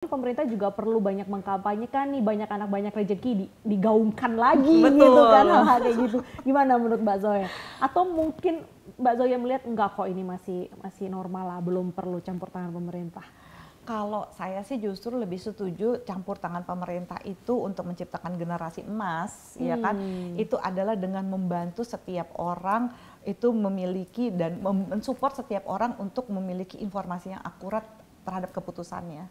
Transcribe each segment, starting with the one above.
Pemerintah juga perlu banyak mengkampanyekan nih, banyak anak banyak rezeki digaungkan lagi. Betul. Gitu kan, hal-hal kayak gitu. Gimana menurut Mbak Zoya? Atau mungkin Mbak Zoya melihat enggak kok ini masih normal lah, belum perlu campur tangan pemerintah? Kalau saya sih justru lebih setuju campur tangan pemerintah itu untuk menciptakan generasi emas, ya kan? Itu adalah dengan membantu setiap orang itu memiliki dan mensupport setiap orang untuk memiliki informasi yang akurat terhadap keputusannya.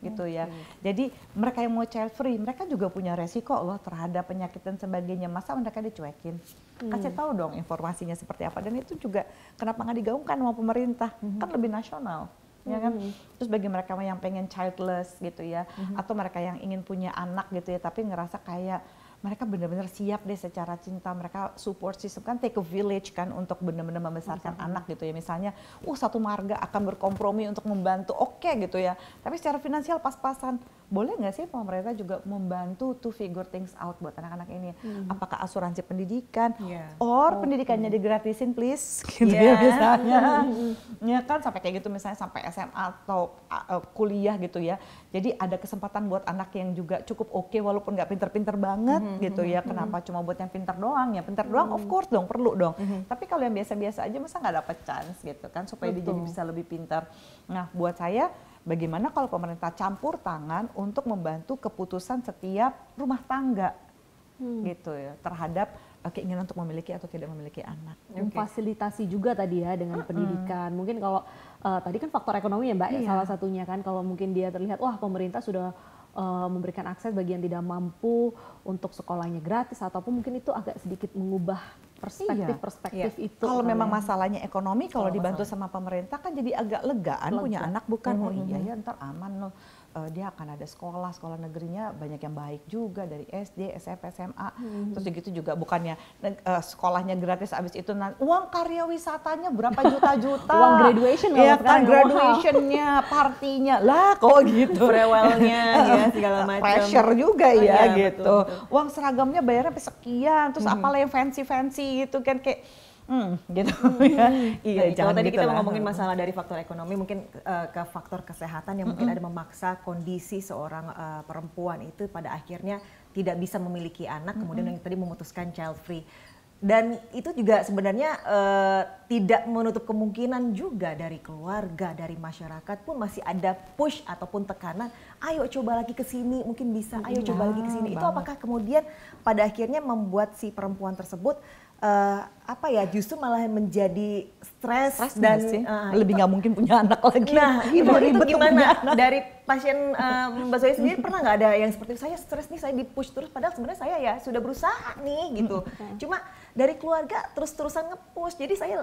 Gitu ya. Jadi mereka yang mau child free, mereka juga punya resiko loh terhadap penyakit dan sebagainya. Masa mereka dicuekin? Kasih tahu dong informasinya seperti apa. Dan itu juga kenapa nggak digaungkan sama pemerintah? Kan lebih nasional. Ya kan? Terus bagi mereka yang pengen childless gitu ya, atau mereka yang ingin punya anak gitu ya, tapi ngerasa kayak mereka benar-benar siap deh secara cinta, mereka support system kan take a village kan untuk benar-benar membesarkan anak gitu ya. Misalnya, satu marga akan berkompromi untuk membantu, oke gitu ya. Tapi secara finansial pas-pasan, boleh nggak sih pemerintah juga membantu to figure things out buat anak-anak ini? Apakah asuransi pendidikan, or pendidikannya digratisin please, gitu ya misalnya. Ya kan sampai kayak gitu misalnya sampai SMA atau kuliah gitu ya. Jadi ada kesempatan buat anak yang juga cukup oke walaupun nggak pinter-pinter banget gitu ya. Kenapa cuma buat yang pinter doang? Ya pinter doang of course dong, perlu dong. Tapi kalau yang biasa-biasa aja masa nggak dapet chance gitu kan supaya dia jadi bisa lebih pintar. Nah buat saya bagaimana kalau pemerintah campur tangan untuk membantu keputusan setiap rumah tangga gitu ya terhadap keinginan untuk memiliki atau tidak memiliki anak. Memfasilitasi juga tadi ya dengan pendidikan. Mungkin kalau tadi kan faktor ekonomi ya Mbak, salah satunya kan kalau mungkin dia terlihat wah pemerintah sudah memberikan akses bagi yang tidak mampu untuk sekolahnya gratis ataupun mungkin itu agak sedikit mengubah perspektif itu. Kalau memang masalahnya ekonomi, kalau dibantu sama pemerintah kan jadi agak legaan punya anak bukan iya ya ntar aman loh. Dia akan ada sekolah negerinya banyak yang baik juga dari SD, SMP, SMA. Terus begitu juga bukannya sekolahnya gratis abis itu uang karya wisatanya berapa juta-juta. Uang graduation ya kan graduationnya, partinya lah kok gitu. Farewellnya ya segala macam. Pressure juga ya gitu. Betul. Uang seragamnya bayarnya sekian, terus apalah yang fancy-fancy gitu kan kayak gitu ya. Iya, kalau tadi kita ngomongin masalah dari faktor ekonomi mungkin ke faktor kesehatan yang mungkin ada memaksa kondisi seorang perempuan itu pada akhirnya tidak bisa memiliki anak kemudian yang tadi memutuskan child free. Dan itu juga sebenarnya tidak menutup kemungkinan juga dari keluarga, dari masyarakat pun masih ada push ataupun tekanan, ayo coba lagi ke sini, mungkin bisa, ayo coba lagi ke sini. Itu apakah kemudian pada akhirnya membuat si perempuan tersebut justru malah menjadi stres dan lebih nggak mungkin punya anak lagi. Nah, itu gimana dari pasien Mbak Zoya sendiri pernah nggak ada yang seperti saya stres nih, saya di-push terus padahal sebenarnya saya ya sudah berusaha nih gitu. Cuma dari keluarga terus-terusan nge-push. Jadi saya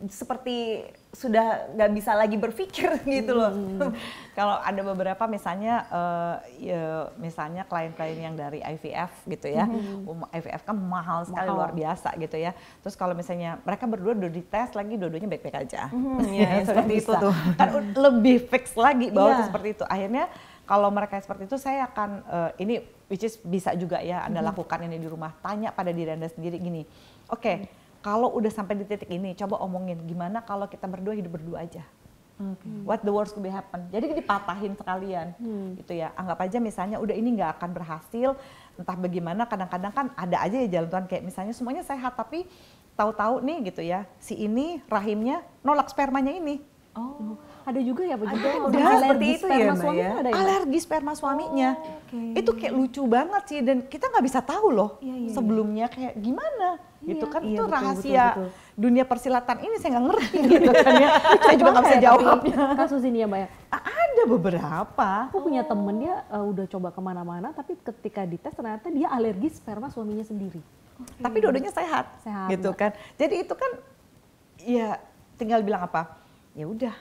seperti sudah nggak bisa lagi berpikir gitu loh. Kalau ada beberapa misalnya misalnya klien-klien yang dari IVF gitu ya. IVF kan mahal sekali luar biasa gitu ya. Terus kalau misalnya mereka berdua udah dites lagi dua-duanya baik-baik aja. Seperti itu tuh. Kan lebih fix lagi bahwa itu seperti itu. Akhirnya kalau mereka seperti itu saya akan ini which is bisa juga ya Anda lakukan ini di rumah. Tanya pada diri Anda sendiri gini. Oke, kalau udah sampai di titik ini coba omongin gimana kalau kita berdua hidup berdua aja. What the worst could be happen. Jadi dipatahin sekalian gitu ya. Anggap aja misalnya udah ini nggak akan berhasil, entah bagaimana kadang-kadang kan ada aja ya jalan Tuhan kayak misalnya semuanya sehat tapi tahu-tahu nih gitu ya si ini rahimnya nolak spermanya ini. Ada juga ya Pak? Alergi sperma suaminya ada ya? Alergi sperma suaminya. Itu kayak lucu banget sih dan kita nggak bisa tahu loh sebelumnya kayak gimana gitu kan. Itu rahasia betul. Dunia persilatan ini saya nggak ngerti gitu kan ya. Saya juga nggak bisa jawabnya. Kasus ini ya Mbak ya? Ada beberapa. Aku punya temen dia udah coba kemana-mana tapi ketika dites ternyata dia alergi sperma suaminya sendiri. Tapi dua-duanya sehat gitu kan. Jadi itu kan ya tinggal bilang apa? Ya udah,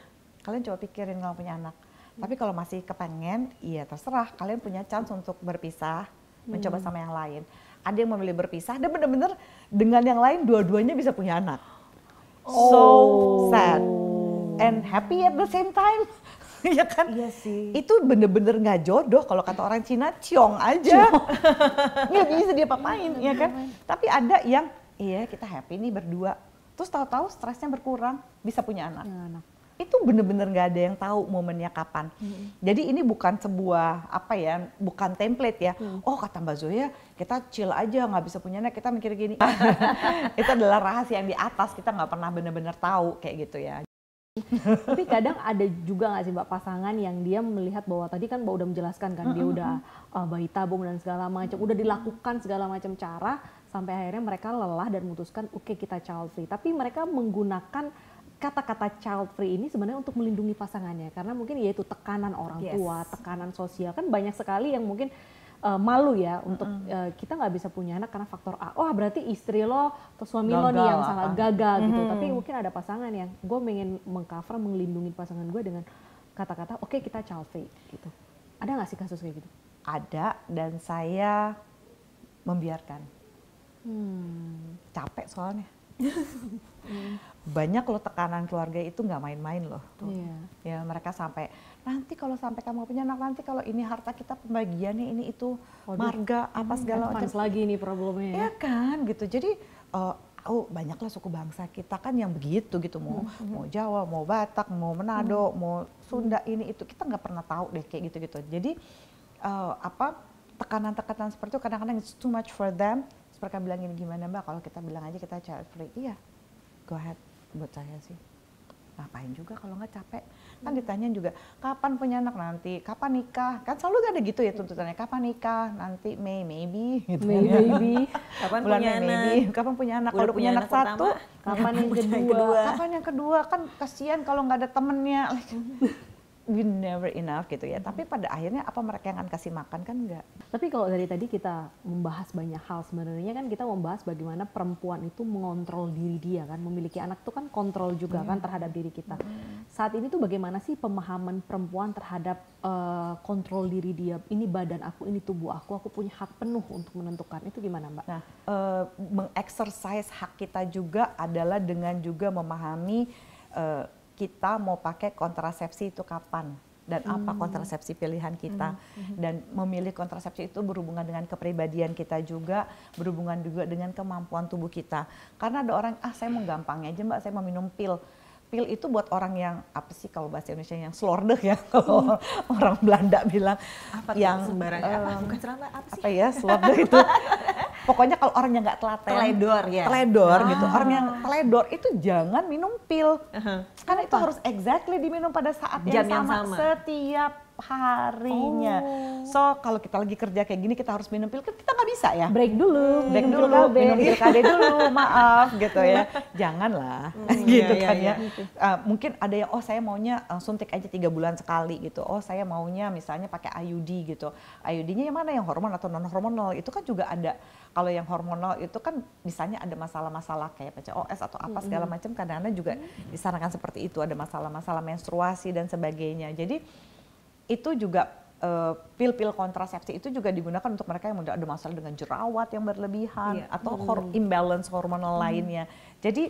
kalian coba pikirin kalau punya anak. Tapi kalau masih kepengen, ya terserah. Kalian punya chance untuk berpisah, mencoba sama yang lain. Ada yang memilih berpisah, dan benar-benar dengan yang lain dua-duanya bisa punya anak. So sad and happy at the same time. Ya kan? Iya sih. Itu bener-bener nggak jodoh kalau kata orang Cina, ciong aja. Nggak bisa dia papain, ya kan? Tapi ada yang, iya kita happy nih berdua. Terus tahu-tahu stresnya berkurang, bisa punya anak. itu bener-bener nggak ada yang tahu momennya kapan. Jadi ini bukan sebuah apa ya, bukan template ya. Oh kata Mbak Zoya kita chill aja nggak bisa punya anak, kita mikir gini. Itu adalah rahasia yang di atas, kita nggak pernah bener-bener tahu kayak gitu ya. Tapi kadang ada juga nggak sih Mbak pasangan yang dia melihat bahwa tadi kan Mbak udah menjelaskan kan dia udah bayi tabung dan segala macam, udah dilakukan segala macam cara sampai akhirnya mereka lelah dan memutuskan oke, kita child free. Tapi mereka menggunakan kata-kata child free ini sebenarnya untuk melindungi pasangannya karena mungkin yaitu tekanan orang tua, tekanan sosial, kan banyak sekali yang mungkin malu ya untuk kita nggak bisa punya anak karena faktor A. Oh berarti istri lo atau suami lo nih yang salah, gagal gitu. Tapi mungkin ada pasangan yang gue pengen mengcover, melindungi pasangan gue dengan kata-kata oke, kita child free gitu. Ada nggak sih kasus kayak gitu? Ada, dan saya membiarkan. Capek soalnya. Banyak loh tekanan keluarga itu nggak main-main loh. Ya mereka sampai nanti kalau sampai kamu punya anak, nanti kalau ini harta kita pembagiannya ini itu marga apa segala macam lagi nih problemnya ya kan gitu. Jadi banyaklah suku bangsa kita kan yang begitu gitu, mau Jawa, mau Batak, mau Manado, mau Sunda, ini itu kita nggak pernah tahu deh kayak gitu-gitu. Jadi tekanan-tekanan seperti itu kadang-kadang it's too much for them. Mereka bilang gini, gimana Mbak kalau kita bilang aja kita child free? Iya, go ahead. Buat saya sih ngapain juga kalau nggak capek. Kan ditanya juga kapan punya anak, nanti kapan nikah, kan selalu ada gitu ya tuntutannya, kapan nikah, nanti maybe gitu. Maybe kapan punya anak, kapan punya anak, kalau punya anak satu kapan yang kedua, kapan yang kedua, kan kasihan kalau nggak ada temennya. We never enough gitu ya. Tapi pada akhirnya apa mereka yang akan kasih makan, kan enggak. Tapi kalau dari tadi kita membahas banyak hal, sebenarnya kan kita membahas bagaimana perempuan itu mengontrol diri dia kan, memiliki anak itu kan kontrol juga kan terhadap diri kita. Saat ini tuh bagaimana sih pemahaman perempuan terhadap kontrol diri dia, ini badan aku, ini tubuh aku punya hak penuh untuk menentukan, itu gimana Mbak? Nah, mengexercise hak kita juga adalah dengan juga memahami kita mau pakai kontrasepsi itu kapan dan apa kontrasepsi pilihan kita, dan memilih kontrasepsi itu berhubungan dengan kepribadian kita juga, berhubungan juga dengan kemampuan tubuh kita. Karena ada orang saya mau gampangnya aja Mbak, saya mau minum pil. Pil itu buat orang yang apa sih kalau bahasa Indonesia yang slordeg ya, kalau orang Belanda bilang apa yang sembarangan, bukan celana apa sih? Apa ya slordeg itu? Pokoknya kalau orang yang nggak telaten, teledor gitu. Orang yang teledor itu jangan minum pil. Karena itu harus exactly diminum pada saat yang sama setiap harinya. So kalau kita lagi kerja kayak gini kita harus minum pil, kita nggak bisa ya. Break dulu, minum pil KB dulu, maaf gitu ya. Janganlah gitu kan ya. Mungkin ada yang saya maunya suntik aja 3 bulan sekali gitu. Saya maunya misalnya pakai IUD gitu. IUD-nya yang mana, yang hormon atau non hormonal? Itu kan juga ada. Kalau yang hormonal itu kan misalnya ada masalah-masalah kayak PCOS atau apa segala macam, kadang-kadang juga disarankan seperti itu, ada masalah-masalah menstruasi dan sebagainya. Jadi itu juga pil-pil kontrasepsi itu juga digunakan untuk mereka yang ada masalah dengan jerawat yang berlebihan atau imbalance hormonal lainnya. Jadi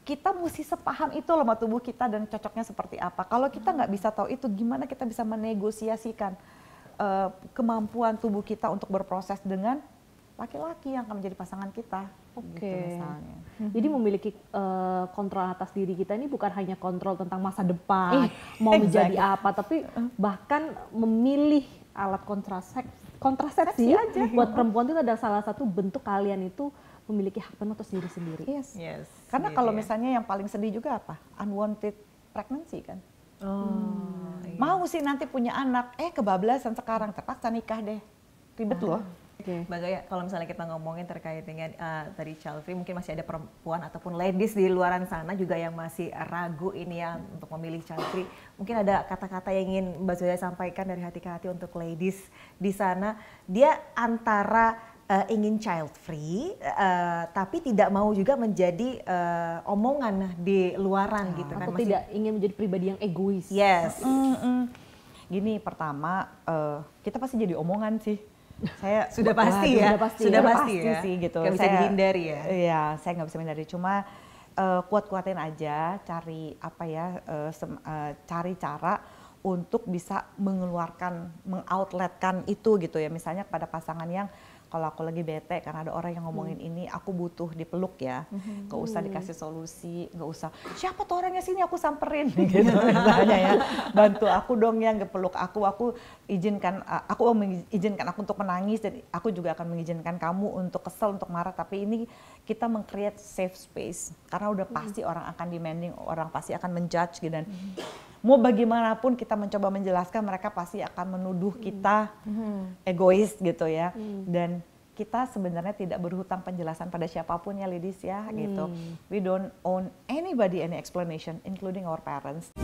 kita mesti sepaham itu loh sama tubuh kita dan cocoknya seperti apa. Kalau kita nggak bisa tahu itu, gimana kita bisa menegosiasikan kemampuan tubuh kita untuk berproses dengan laki-laki yang akan menjadi pasangan kita. Gitu misalnya. Jadi memiliki kontrol atas diri kita ini bukan hanya kontrol tentang masa depan, mau menjadi apa, tapi bahkan memilih alat kontrasepsi aja buat perempuan itu adalah salah satu bentuk kalian itu memiliki hak penuh atas diri sendiri. Yes. Karena kalau misalnya yang paling sedih juga apa? Unwanted pregnancy kan. Mau sih nanti punya anak, kebablasan sekarang, terpaksa nikah deh. Ribet loh. Mbak Zoya, kalau misalnya kita ngomongin terkait dengan tadi child free, mungkin masih ada perempuan ataupun ladies di luaran sana juga yang masih ragu ini ya untuk memilih child free. Mungkin ada kata-kata yang ingin Mbak Zoya sampaikan dari hati ke hati untuk ladies di sana. Dia antara ingin child free, tapi tidak mau juga menjadi omongan di luaran gitu kan. Atau tidak ingin menjadi pribadi yang egois. Yes. Gini, pertama kita pasti jadi omongan sih. Saya sudah pasti sih gitu. Gak bisa dihindari ya. Iya, saya nggak bisa menghindari. Cuma kuat-kuatin aja, cari cari cara untuk bisa mengeluarkan, mengoutletkan itu gitu ya. Misalnya kepada pasangan yang kalau aku lagi bete karena ada orang yang ngomongin ini, aku butuh dipeluk ya, nggak usah dikasih solusi, nggak usah siapa tuh orangnya sini aku samperin gitu misalnya ya, bantu aku dong ya, peluk aku izinkan aku untuk menangis, dan aku juga akan mengizinkan kamu untuk kesel, untuk marah, tapi ini kita meng-create safe space karena udah pasti orang akan demanding, orang pasti akan menjudge gitu, dan mau bagaimanapun kita mencoba menjelaskan, mereka pasti akan menuduh kita egois gitu ya. Dan kita sebenarnya tidak berhutang penjelasan pada siapapun ya ladies ya gitu. We don't own anybody any explanation, including our parents.